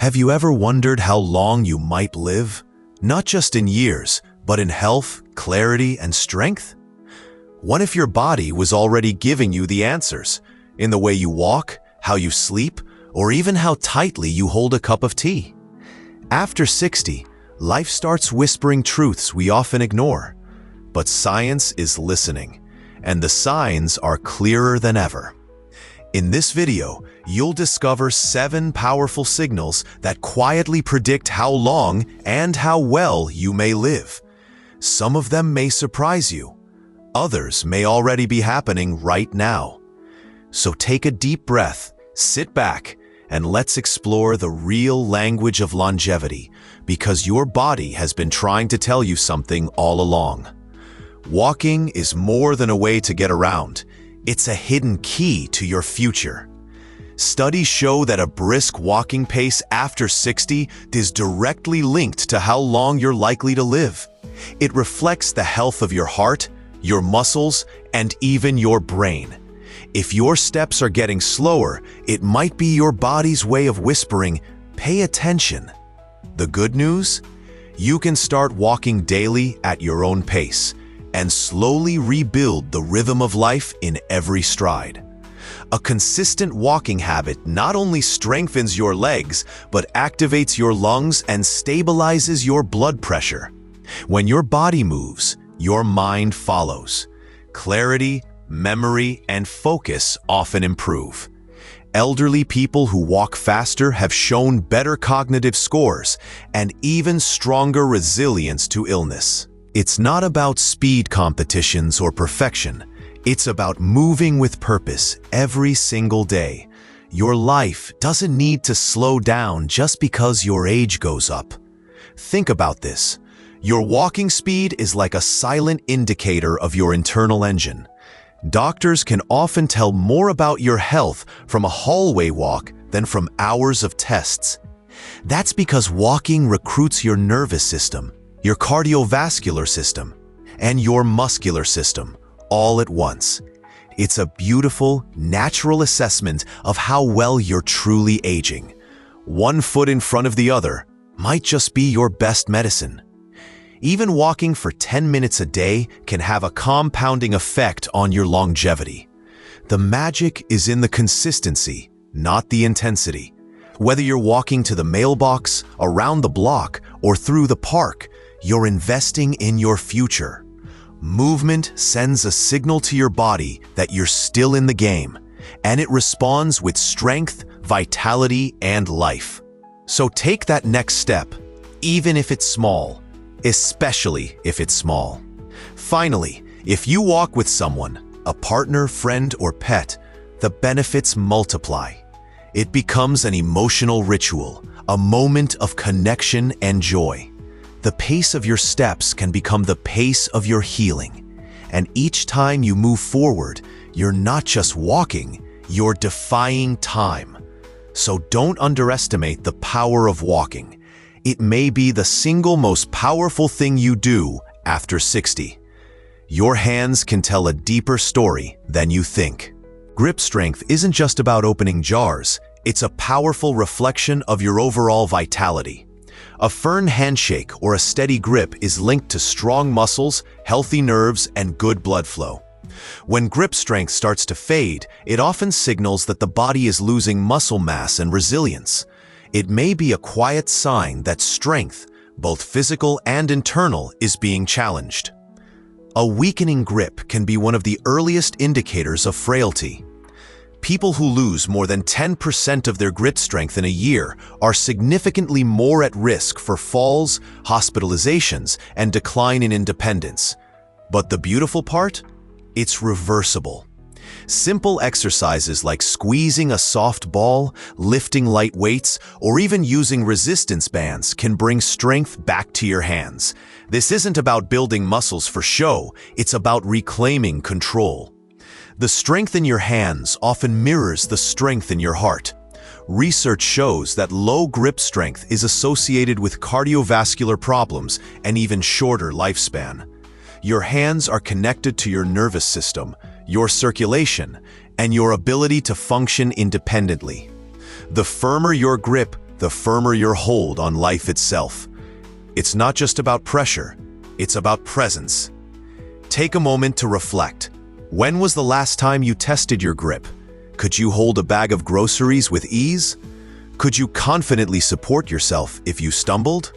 Have you ever wondered how long you might live? Not just in years, but in health, clarity, and strength? What if your body was already giving you the answers, in the way you walk, how you sleep, or even how tightly you hold a cup of tea? After 60, life starts whispering truths we often ignore. But science is listening, and the signs are clearer than ever. In this video, you'll discover 7 powerful signals that quietly predict how long and how well you may live. Some of them may surprise you. Others may already be happening right now. So take a deep breath, sit back, and let's explore the real language of longevity, because your body has been trying to tell you something all along. Walking is more than a way to get around. It's a hidden key to your future. Studies show that a brisk walking pace after 60 is directly linked to how long you're likely to live. It reflects the health of your heart, your muscles, and even your brain. If your steps are getting slower, it might be your body's way of whispering, "Pay attention." The good news? You can start walking daily at your own pace and slowly rebuild the rhythm of life in every stride. A consistent walking habit not only strengthens your legs, but activates your lungs and stabilizes your blood pressure. When your body moves, your mind follows. Clarity, memory, and focus often improve. Elderly people who walk faster have shown better cognitive scores and even stronger resilience to illness. It's not about speed competitions or perfection. It's about moving with purpose every single day. Your life doesn't need to slow down just because your age goes up. Think about this. Your walking speed is like a silent indicator of your internal engine. Doctors can often tell more about your health from a hallway walk than from hours of tests. That's because walking recruits your nervous system, your cardiovascular system, and your muscular system all at once. It's a beautiful, natural assessment of how well you're truly aging. One foot in front of the other might just be your best medicine. Even walking for 10 minutes a day can have a compounding effect on your longevity. The magic is in the consistency, not the intensity. Whether you're walking to the mailbox, around the block, or through the park, you're investing in your future. Movement sends a signal to your body that you're still in the game, and it responds with strength, vitality, and life. So take that next step, even if it's small, especially if it's small. Finally, if you walk with someone, a partner, friend, or pet, the benefits multiply. It becomes an emotional ritual, a moment of connection and joy. The pace of your steps can become the pace of your healing. And each time you move forward, you're not just walking, you're defying time. So don't underestimate the power of walking. It may be the single most powerful thing you do after 60. Your hands can tell a deeper story than you think. Grip strength isn't just about opening jars, it's a powerful reflection of your overall vitality. A firm handshake or a steady grip is linked to strong muscles, healthy nerves, and good blood flow. When grip strength starts to fade, it often signals that the body is losing muscle mass and resilience. It may be a quiet sign that strength, both physical and internal, is being challenged. A weakening grip can be one of the earliest indicators of frailty. People who lose more than 10% of their grip strength in a year are significantly more at risk for falls, hospitalizations, and decline in independence. But the beautiful part? It's reversible. Simple exercises like squeezing a soft ball, lifting light weights, or even using resistance bands can bring strength back to your hands. This isn't about building muscles for show, it's about reclaiming control. The strength in your hands often mirrors the strength in your heart. Research shows that low grip strength is associated with cardiovascular problems and even shorter lifespan. Your hands are connected to your nervous system, your circulation, and your ability to function independently. The firmer your grip, the firmer your hold on life itself. It's not just about pressure, it's about presence. Take a moment to reflect. When was the last time you tested your grip? Could you hold a bag of groceries with ease? Could you confidently support yourself if you stumbled?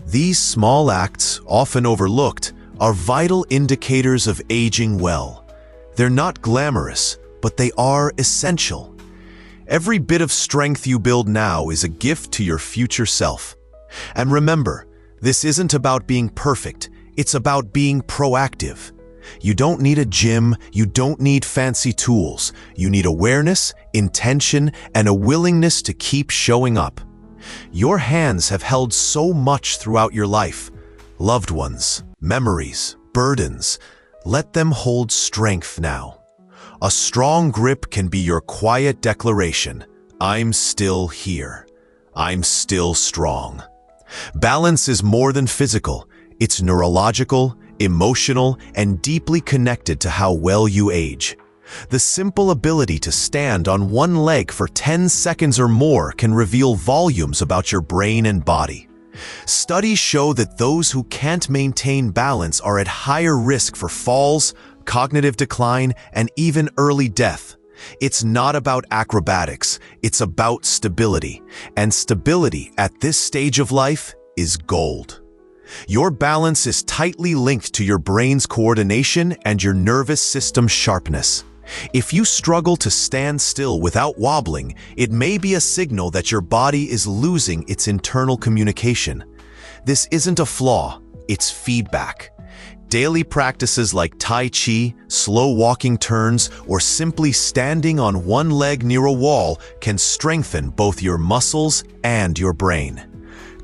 These small acts, often overlooked, are vital indicators of aging well. They're not glamorous, but they are essential. Every bit of strength you build now is a gift to your future self. And remember, this isn't about being perfect, it's about being proactive. You don't need a gym, you don't need fancy tools. You need awareness, intention, and a willingness to keep showing up. Your hands have held so much throughout your life. Loved ones, memories, burdens. Let them hold strength now. A strong grip can be your quiet declaration, I'm still here. I'm still strong. Balance is more than physical. It's neurological, emotional, and deeply connected to how well you age. The simple ability to stand on one leg for 10 seconds or more can reveal volumes about your brain and body. Studies show that those who can't maintain balance are at higher risk for falls, cognitive decline, and even early death. It's not about acrobatics, it's about stability. And stability at this stage of life is gold. Your balance is tightly linked to your brain's coordination and your nervous system's sharpness. If you struggle to stand still without wobbling, it may be a signal that your body is losing its internal communication. This isn't a flaw, it's feedback. Daily practices like Tai Chi, slow walking turns, or simply standing on one leg near a wall can strengthen both your muscles and your brain.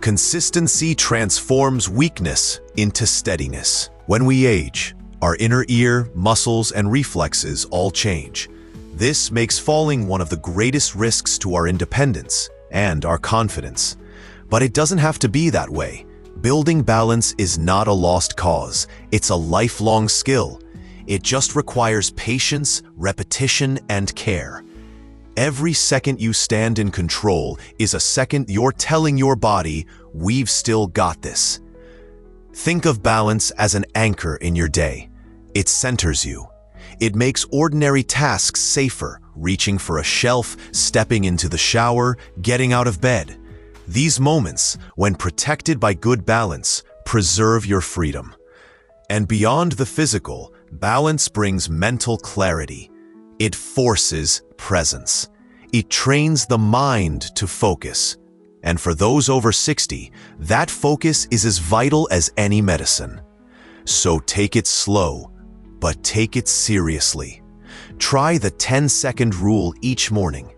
Consistency transforms weakness into steadiness. When we age, our inner ear, muscles, and reflexes all change. This makes falling one of the greatest risks to our independence and our confidence. But it doesn't have to be that way. Building balance is not a lost cause. It's a lifelong skill. It just requires patience, repetition, and care. Every second you stand in control is a second you're telling your body, we've still got this. Think of balance as an anchor in your day. It centers you. It makes ordinary tasks safer, reaching for a shelf, stepping into the shower, getting out of bed. These moments, when protected by good balance, preserve your freedom. And beyond the physical, balance brings mental clarity. It forces presence. It trains the mind to focus. And for those over 60, that focus is as vital as any medicine. So take it slow, but take it seriously. Try the 10-second rule each morning.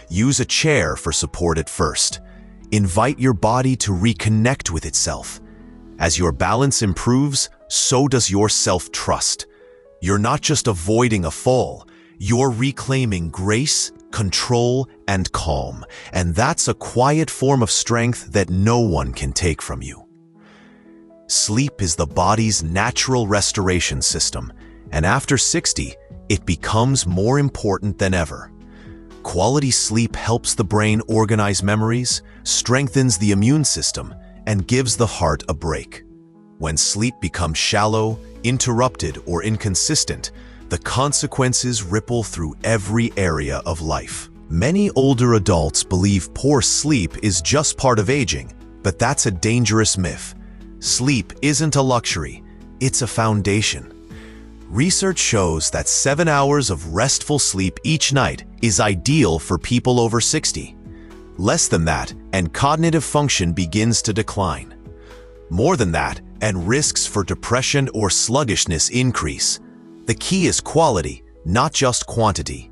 Use a chair for support at first. Invite your body to reconnect with itself. As your balance improves, so does your self-trust. You're not just avoiding a fall, you're reclaiming grace, control, and calm. And that's a quiet form of strength that no one can take from you. Sleep is the body's natural restoration system, and after 60, it becomes more important than ever. Quality sleep helps the brain organize memories, strengthens the immune system, and gives the heart a break. When sleep becomes shallow, interrupted, or inconsistent, the consequences ripple through every area of life. Many older adults believe poor sleep is just part of aging, but that's a dangerous myth. Sleep isn't a luxury, it's a foundation. Research shows that 7 hours of restful sleep each night is ideal for people over 60. Less than that, and cognitive function begins to decline. More than that, and risks for depression or sluggishness increase. The key is quality, not just quantity.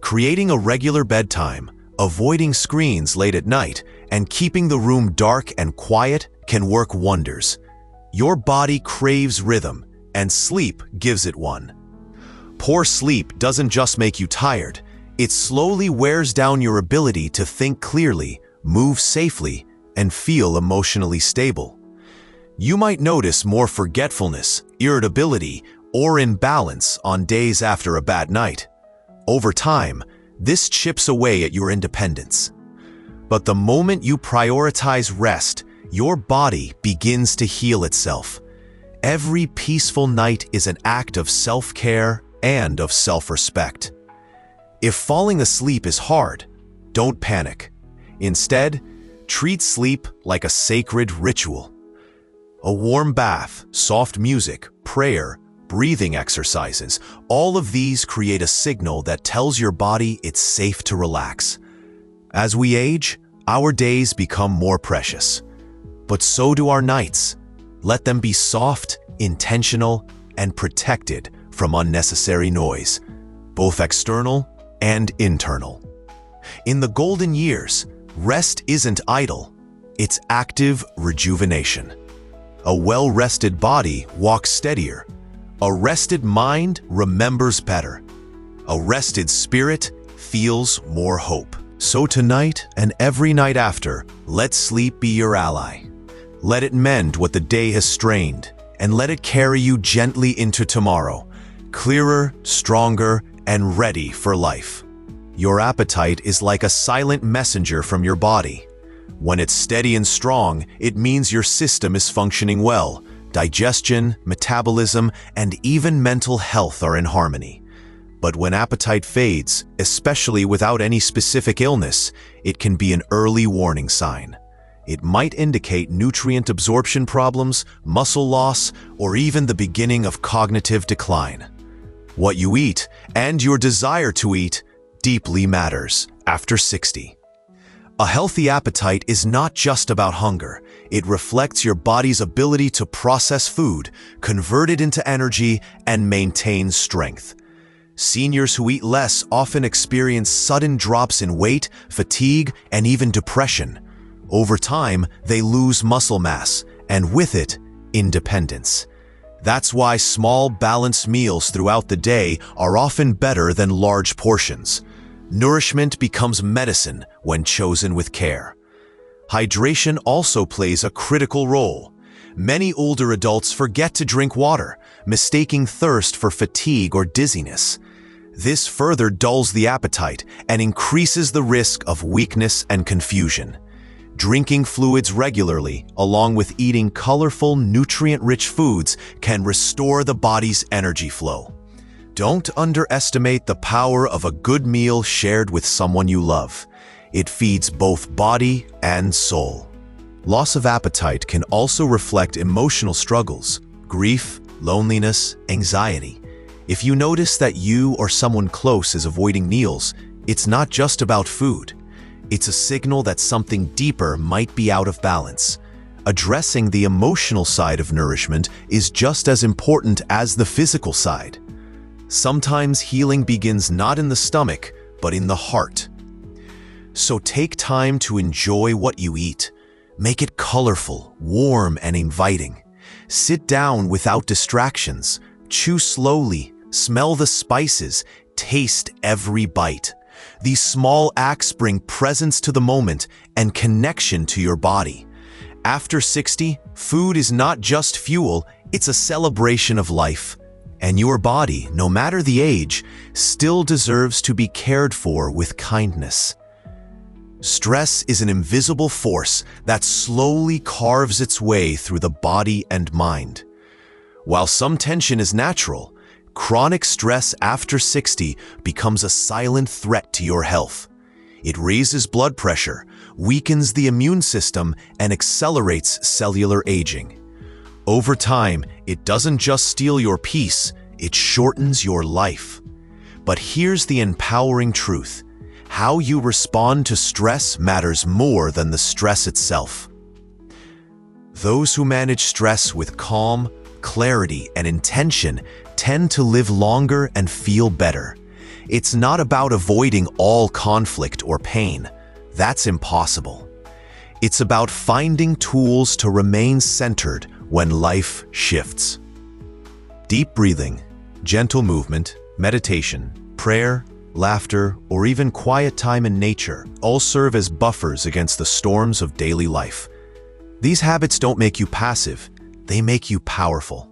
Creating a regular bedtime, avoiding screens late at night, and keeping the room dark and quiet can work wonders. Your body craves rhythm, and sleep gives it one. Poor sleep doesn't just make you tired, it slowly wears down your ability to think clearly, move safely, and feel emotionally stable. You might notice more forgetfulness, irritability, or imbalance on days after a bad night. Over time, this chips away at your independence. But the moment you prioritize rest, your body begins to heal itself. Every peaceful night is an act of self-care and of self-respect. If falling asleep is hard, don't panic. Instead, treat sleep like a sacred ritual. A warm bath, soft music, prayer, breathing exercises, all of these create a signal that tells your body it's safe to relax. As we age, our days become more precious. But so do our nights. Let them be soft, intentional, and protected from unnecessary noise, both external and internal. In the golden years, rest isn't idle, it's active rejuvenation. A well-rested body walks steadier. A rested mind remembers better. A rested spirit feels more hope. So tonight and every night after, let sleep be your ally. Let it mend what the day has strained, and let it carry you gently into tomorrow, clearer, stronger, and ready for life. Your appetite is like a silent messenger from your body. When it's steady and strong, it means your system is functioning well. Digestion, metabolism, and even mental health are in harmony. But when appetite fades, especially without any specific illness, it can be an early warning sign. It might indicate nutrient absorption problems, muscle loss, or even the beginning of cognitive decline. What you eat, and your desire to eat, deeply matters after 60. A healthy appetite is not just about hunger. It reflects your body's ability to process food, convert it into energy, and maintain strength. Seniors who eat less often experience sudden drops in weight, fatigue, and even depression. Over time, they lose muscle mass, and with it, independence. That's why small, balanced meals throughout the day are often better than large portions. Nourishment becomes medicine when chosen with care. Hydration also plays a critical role. Many older adults forget to drink water, mistaking thirst for fatigue or dizziness. This further dulls the appetite and increases the risk of weakness and confusion. Drinking fluids regularly, along with eating colorful, nutrient-rich foods, can restore the body's energy flow. Don't underestimate the power of a good meal shared with someone you love. It feeds both body and soul. Loss of appetite can also reflect emotional struggles, grief, loneliness, anxiety. If you notice that you or someone close is avoiding meals, it's not just about food. It's a signal that something deeper might be out of balance. Addressing the emotional side of nourishment is just as important as the physical side. Sometimes healing begins not in the stomach, but in the heart. So take time to enjoy what you eat. Make it colorful, warm, and inviting. Sit down without distractions. Chew slowly. Smell the spices. Taste every bite. These small acts bring presence to the moment and connection to your body. After 60, food is not just fuel, it's a celebration of life. And your body, no matter the age, still deserves to be cared for with kindness. Stress is an invisible force that slowly carves its way through the body and mind. While some tension is natural, chronic stress after 60 becomes a silent threat to your health. It raises blood pressure, weakens the immune system, and accelerates cellular aging. Over time, it doesn't just steal your peace, it shortens your life. But here's the empowering truth. How you respond to stress matters more than the stress itself. Those who manage stress with calm, clarity, and intention tend to live longer and feel better. It's not about avoiding all conflict or pain. That's impossible. It's about finding tools to remain centered when life shifts. Deep breathing, gentle movement, meditation, prayer, laughter, or even quiet time in nature all serve as buffers against the storms of daily life. These habits don't make you passive, they make you powerful.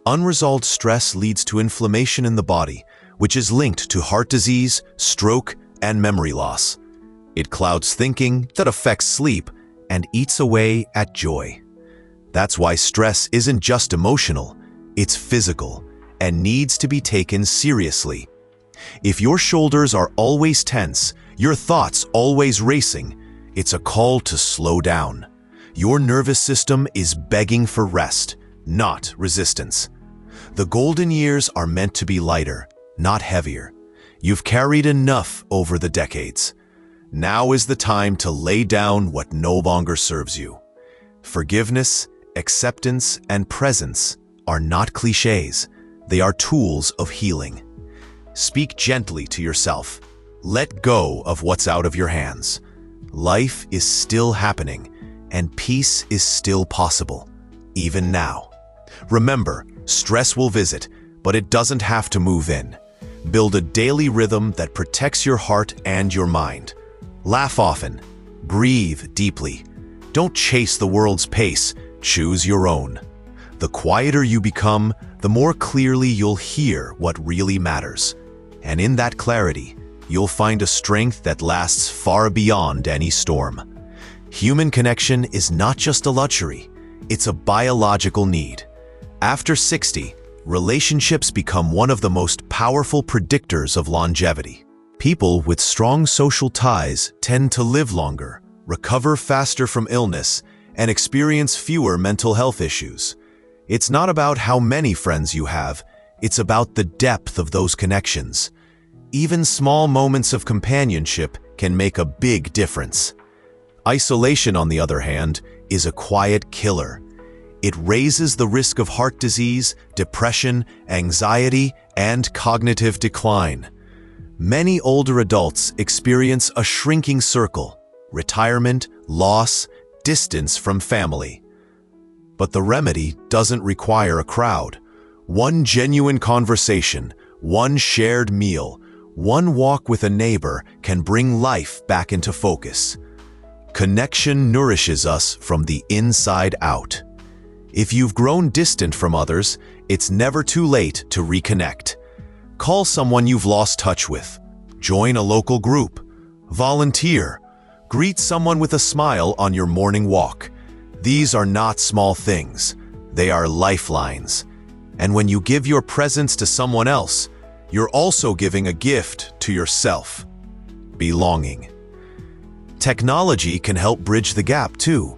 Unresolved stress leads to inflammation in the body, which is linked to heart disease, stroke, and memory loss. It clouds thinking, that affects sleep, and eats away at joy. That's why stress isn't just emotional, it's physical and needs to be taken seriously. If your shoulders are always tense, your thoughts always racing, it's a call to slow down. Your nervous system is begging for rest, not resistance. The golden years are meant to be lighter, not heavier. You've carried enough over the decades. Now is the time to lay down what no longer serves you. Forgiveness, acceptance, and presence are not cliches. They are tools of healing. Speak gently to yourself. Let go of what's out of your hands. Life is still happening, and peace is still possible, even now. Remember, stress will visit, but it doesn't have to move in. Build a daily rhythm that protects your heart and your mind. Laugh often. Breathe deeply. Don't chase the world's pace. Choose your own. The quieter you become, the more clearly you'll hear what really matters. And in that clarity, you'll find a strength that lasts far beyond any storm. Human connection is not just a luxury, it's a biological need. After 60, relationships become one of the most powerful predictors of longevity. People with strong social ties tend to live longer, recover faster from illness, and experience fewer mental health issues. It's not about how many friends you have, it's about the depth of those connections. Even small moments of companionship can make a big difference. Isolation, on the other hand, is a quiet killer. It raises the risk of heart disease, depression, anxiety, and cognitive decline. Many older adults experience a shrinking circle, retirement, loss, distance from family. But the remedy doesn't require a crowd. One genuine conversation, one shared meal, one walk with a neighbor can bring life back into focus. Connection nourishes us from the inside out. If you've grown distant from others, it's never too late to reconnect. Call someone you've lost touch with. Join a local group. Volunteer. Greet someone with a smile on your morning walk. These are not small things. They are lifelines. And when you give your presence to someone else, you're also giving a gift to yourself. Belonging. Technology can help bridge the gap too.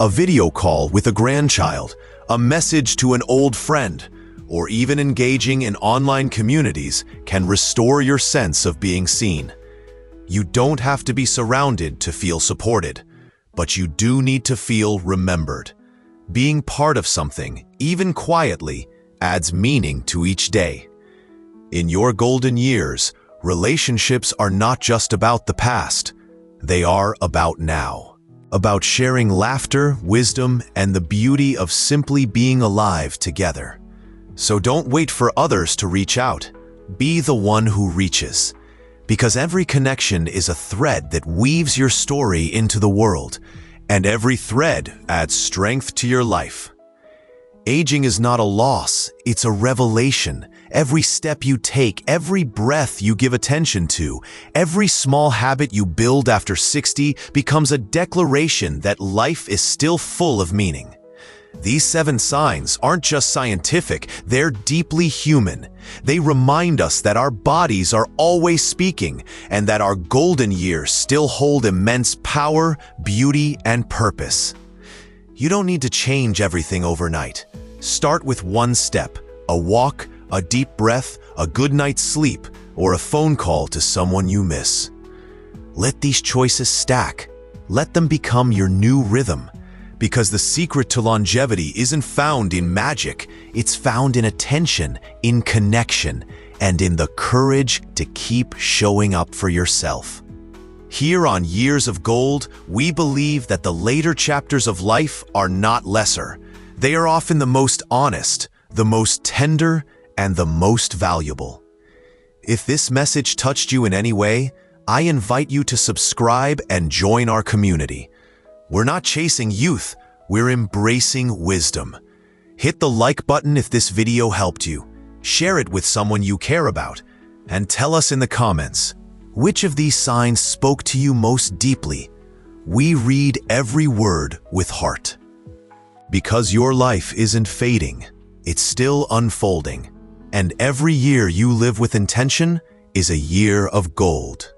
A video call with a grandchild, a message to an old friend, or even engaging in online communities can restore your sense of being seen. You don't have to be surrounded to feel supported, but you do need to feel remembered. Being part of something, even quietly, adds meaning to each day. In your golden years, relationships are not just about the past. They are about now. About sharing laughter, wisdom, and the beauty of simply being alive together. So don't wait for others to reach out. Be the one who reaches. Because every connection is a thread that weaves your story into the world, and every thread adds strength to your life. Aging is not a loss, it's a revelation. Every step you take, every breath you give attention to, every small habit you build after 60 becomes a declaration that life is still full of meaning. These 7 signs aren't just scientific, they're deeply human. They remind us that our bodies are always speaking and that our golden years still hold immense power, beauty, and purpose. You don't need to change everything overnight. Start with one step, a walk, a deep breath, a good night's sleep, or a phone call to someone you miss. Let these choices stack. Let them become your new rhythm. Because the secret to longevity isn't found in magic, it's found in attention, in connection, and in the courage to keep showing up for yourself. Here on Years of Gold, we believe that the later chapters of life are not lesser. They are often the most honest, the most tender, and the most valuable. If this message touched you in any way, I invite you to subscribe and join our community. We're not chasing youth, we're embracing wisdom. Hit the like button if this video helped you. Share it with someone you care about. And tell us in the comments, Which of these signs spoke to you most deeply? We read every word with heart. Because your life isn't fading, it's still unfolding, and every year you live with intention is a year of gold.